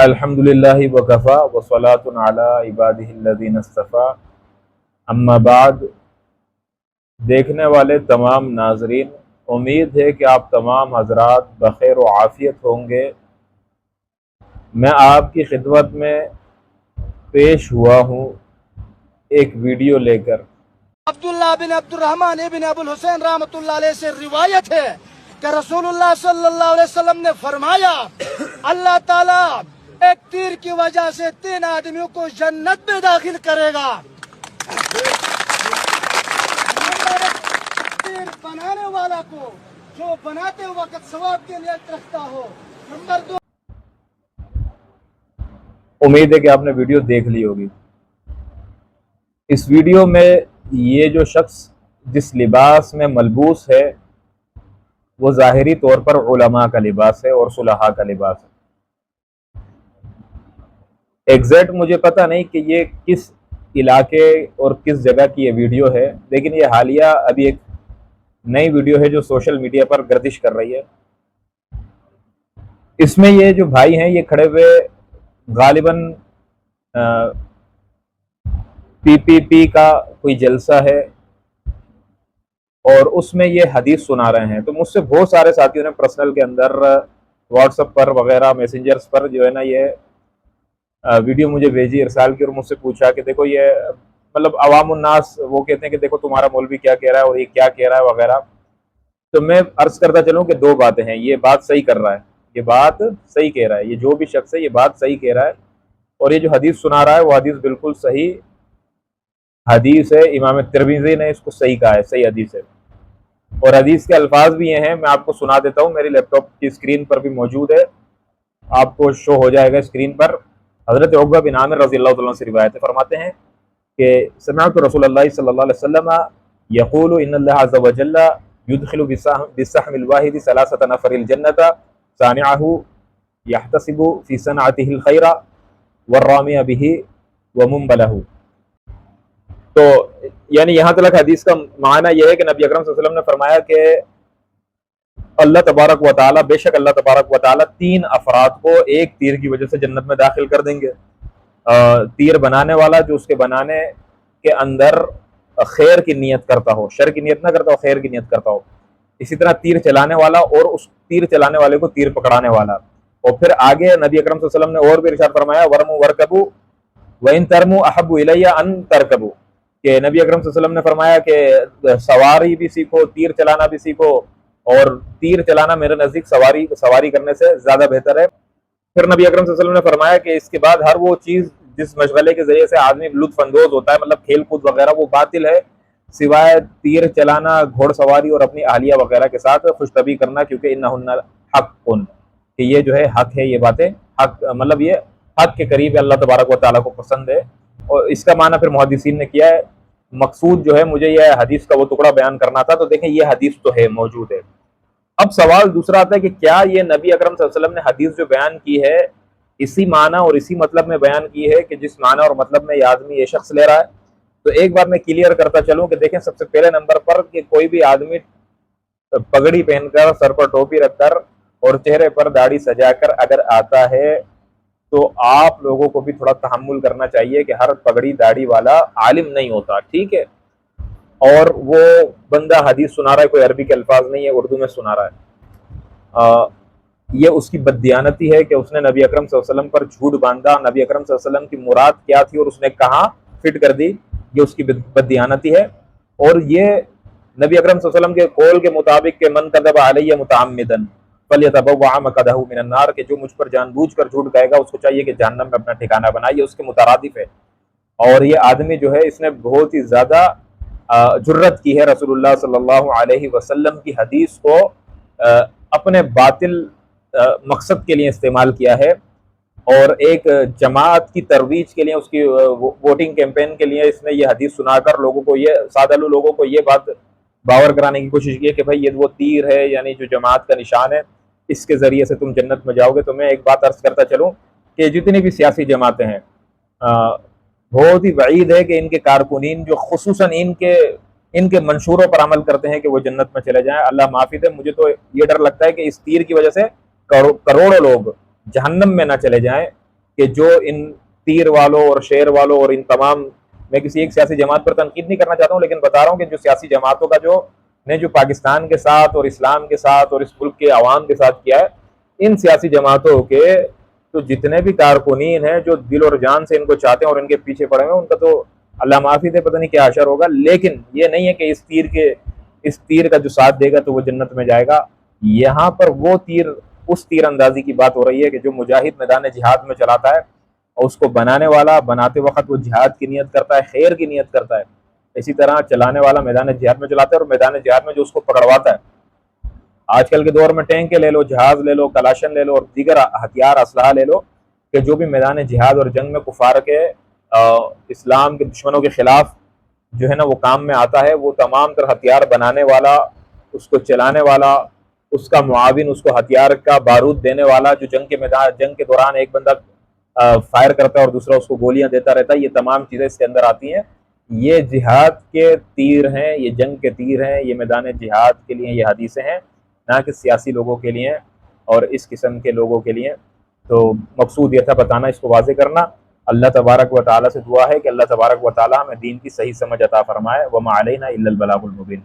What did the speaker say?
الحمدللہ وکفا وصلاۃ علی عبادہ الذین اصطفیٰ اما بعد۔ دیکھنے والے تمام ناظرین، امید ہے کہ آپ تمام حضرات بخیر و عافیت ہوں گے۔ میں آپ کی خدمت میں پیش ہوا ہوں ایک ویڈیو لے کر۔ عبداللہ بن عبد الرحمن ابن ابو الحسین رحمۃ اللہ علیہ سے روایت ہے کہ رسول اللہ صلی اللہ علیہ وسلم نے فرمایا، اللہ تعالیٰ ایک تیر کی وجہ سے 3 آدمیوں کو جنت میں داخل کرے گا۔ تیر بنانے والا کو جو بناتے وقت ثواب کے لیے رکھتا ہو۔ نمبر 2، امید ہے کہ آپ نے ویڈیو دیکھ لی ہوگی۔ اس ویڈیو میں یہ جو شخص جس لباس میں ملبوس ہے وہ ظاہری طور پر علماء کا لباس ہے اور صلحاء کا لباس ہے۔ ایگزیکٹ مجھے پتہ نہیں کہ یہ کس علاقے اور کس جگہ کی یہ ویڈیو ہے، لیکن یہ حالیہ ابھی ایک نئی ویڈیو ہے جو سوشل میڈیا پر گردش کر رہی ہے۔ اس میں یہ جو بھائی ہیں یہ کھڑے ہوئے غالباً پی کا کوئی جلسہ ہے اور اس میں یہ حدیث سنا رہے ہیں۔ تو مجھ سے بہت سارے ساتھیوں نے پرسنل کے اندر واٹس ایپ پر وغیرہ میسنجرز پر جو ہے نا یہ ویڈیو مجھے بھیجی، ارسال کی، اور مجھ سے پوچھا کہ دیکھو یہ مطلب عوام الناس وہ کہتے ہیں کہ دیکھو تمہارا مولوی کیا کہہ رہا ہے اور یہ کیا کہہ رہا ہے وغیرہ۔ تو میں عرض کرتا چلوں کہ 2 باتیں ہیں۔ یہ بات صحیح کر رہا ہے، یہ بات صحیح کہہ رہا ہے، یہ جو بھی شخص ہے یہ بات صحیح کہہ رہا ہے، اور یہ جو حدیث سنا رہا ہے وہ حدیث بالکل صحیح حدیث ہے۔ امام ترمذی نے اس کو صحیح کہا ہے، صحیح حدیث ہے، اور حدیث کے الفاظ بھی یہ ہیں۔ میں آپ کو سنا دیتا ہوں، میری لیپ ٹاپ کی اسکرین پر بھی موجود ہے، آپ کو شو ہو جائے گا اسکرین پر۔ حضرت عقبہ بن عامر رضی اللہ تعالیٰ عنہ سے روایت فرماتے ہیں کہ سمعت رسول اللہ صلی اللہ علیہ وسلم یقول ان اللہ عز وجل يدخل بالسهم الواحد 3 نفر الجنة صانعه يحتسب في صنعته الخير والرامي به ومنبله۔ تو یعنی یہاں تک حدیث کا معنی یہ ہے کہ نبی اکرم صلی اللہ علیہ وسلم نے فرمایا کہ اللہ تبارک و تعالیٰ، بے شک اللہ تبارک و تعالیٰ 3 افراد کو ایک تیر کی وجہ سے جنت میں داخل کر دیں گے۔ تیر بنانے والا جو اس کے بنانے کے اندر خیر کی نیت کرتا ہو، شر کی نیت نہ کرتا ہو، خیر کی نیت کرتا ہو۔ اسی طرح تیر چلانے والا اور اس تیر چلانے والے کو تیر پکڑانے والا۔ اور پھر آگے نبی اکرم صلی اللہ علیہ وسلم نے اور بھی ارشاد فرمایا ورموا ورکبوا وان ترموا احب الی ان ترکبوا، کہ نبی اکرم صلی اللہ علیہ وسلم نے فرمایا کہ سواری بھی سیکھو، تیر چلانا بھی سیکھو، اور تیر چلانا میرے نزدیک سواری کرنے سے زیادہ بہتر ہے۔ پھر نبی اکرم صلی اللہ علیہ وسلم نے فرمایا کہ اس کے بعد ہر وہ چیز جس مشغلے کے ذریعے سے آدمی لطف اندوز ہوتا ہے، مطلب کھیل کود وغیرہ، وہ باطل ہے سوائے تیر چلانا، گھوڑ سواری اور اپنی اہلیہ وغیرہ کے ساتھ خوش طبعی کرنا، کیونکہ انہن حق کہ یہ جو ہے حق ہے، یہ باتیں حق، مطلب یہ حق کے قریب ہے، اللہ تبارک و تعالیٰ کو پسند ہے۔ اور اس کا معنی پھر محدثین نے کیا ہے۔ مقصود جو ہے مجھے یہ حدیث کا وہ ٹکڑا بیان کرنا تھا، تو دیکھیں یہ حدیث تو ہے، موجود ہے۔ اب سوال دوسرا آتا ہے کہ کیا یہ نبی اکرم صلی اللہ علیہ وسلم نے حدیث جو بیان کی ہے اسی معنی اور اسی مطلب میں بیان کی ہے کہ جس معنی اور مطلب میں یہ آدمی یہ شخص لے رہا ہے؟ تو ایک بات میں کلیئر کرتا چلوں کہ دیکھیں سب سے پہلے نمبر پر کہ کوئی بھی آدمی پگڑی پہن کر، سر پر ٹوپی رکھ کر اور چہرے پر داڑھی سجا کر اگر آتا ہے تو آپ لوگوں کو بھی تھوڑا تحمل کرنا چاہیے کہ ہر پگڑی داڑھی والا عالم نہیں ہوتا، ٹھیک ہے؟ اور وہ بندہ حدیث سنا رہا ہے، کوئی عربی کے الفاظ نہیں ہے، اردو میں سنا رہا ہے، یہ اس کی بددیانتی ہے کہ اس نے نبی اکرم صلی اللہ علیہ وسلم پر جھوٹ باندھا، نبی اکرم صلی اللہ علیہ وسلم کی مراد کیا تھی اور اس نے کہاں فٹ کر دی، یہ اس کی بددیانتی ہے۔ اور یہ نبی اکرم صلی اللہ علیہ وسلم کے قول کے مطابق کہ من کذب علی متعمدا فلیتبوأ مقعدہ من النار، کہ جو مجھ پر جان بوجھ کر جھوٹ کہے گا اس کو چاہیے کہ جہنم میں اپنا ٹھکانہ بنائے، یہ اس کے مترادف ہے۔ اور یہ آدمی جو ہے اس نے بہت ہی زیادہ جرت کی ہے رسول اللہ صلی اللہ علیہ وسلم کی حدیث کو اپنے باطل مقصد کے لیے استعمال کیا ہے، اور ایک جماعت کی ترویج کے لیے، اس کی ووٹنگ کیمپین کے لیے اس نے یہ حدیث سنا کر لوگوں کو، یہ سادہ لوگوں کو یہ بات باور کرانے کی کوشش کی ہے کہ بھائی یہ وہ تیر ہے، یعنی جو جماعت کا نشان ہے، اس کے ذریعے سے تم جنت میں جاؤ گے۔ تو میں ایک بات عرض کرتا چلوں کہ جتنی بھی سیاسی جماعتیں ہیں، بہت ہی بعید ہے کہ ان کے کارکنین جو خصوصاً ان کے منشوروں پر عمل کرتے ہیں کہ وہ جنت میں چلے جائیں۔ اللہ معافی دے، مجھے تو یہ ڈر لگتا ہے کہ اس تیر کی وجہ سے کروڑوں لوگ جہنم میں نہ چلے جائیں، کہ جو ان تیر والوں اور شیر والوں اور ان تمام، میں کسی ایک سیاسی جماعت پر تنقید نہیں کرنا چاہتا ہوں، لیکن بتا رہا ہوں کہ جو سیاسی جماعتوں کا جو پاکستان کے ساتھ اور اسلام کے ساتھ اور اس ملک کے عوام کے ساتھ کیا ہے، ان سیاسی جماعتوں کے تو جتنے بھی کارکنین ہیں جو دل اور جان سے ان کو چاہتے ہیں اور ان کے پیچھے پڑے ہوئے، ان کا تو اللہ معافی دے پتہ نہیں کیا حشر ہوگا، لیکن یہ نہیں ہے کہ اس تیر کا جو ساتھ دے گا تو وہ جنت میں جائے گا۔ یہاں پر وہ تیر، اس تیر اندازی کی بات ہو رہی ہے کہ جو مجاہد میدان جہاد میں چلاتا ہے، اور اس کو بنانے والا بناتے وقت وہ جہاد کی نیت کرتا ہے، خیر کی نیت کرتا ہے، اسی طرح چلانے والا میدان جہاد میں چلاتا ہے، اور میدان جہاد میں جو اس کو پکڑواتا ہے، آج کل کے دور میں ٹینک لے لو، جہاز لے لو، کلاشن لے لو اور دیگر ہتھیار اسلحہ لے لو، کہ جو بھی میدان جہاد اور جنگ میں کفار کے اسلام کے دشمنوں کے خلاف جو ہے نا وہ کام میں آتا ہے، وہ تمام تر ہتھیار بنانے والا، اس کو چلانے والا، اس کا معاون، اس کو ہتھیار کا بارود دینے والا، جو جنگ کے دوران ایک بندہ فائر کرتا ہے اور دوسرا اس کو گولیاں دیتا رہتا ہے، یہ تمام چیزیں اس کے اندر آتی ہیں۔ یہ جہاد کے تیر ہیں، یہ جنگ کے تیر ہیں، یہ میدان جہاد کے لیے یہ حدیثیں ہیں، نہ کہ سیاسی لوگوں کے لیے اور اس قسم کے لوگوں کے لیے۔ تو مقصود یہ تھا بتانا، اس کو واضح کرنا۔ اللہ تبارک و تعالیٰ سے دعا ہے کہ اللہ تبارک و تعالیٰ ہمیں دین کی صحیح سمجھ عطا فرمائے۔ وما علینا الا البلاغ المبین۔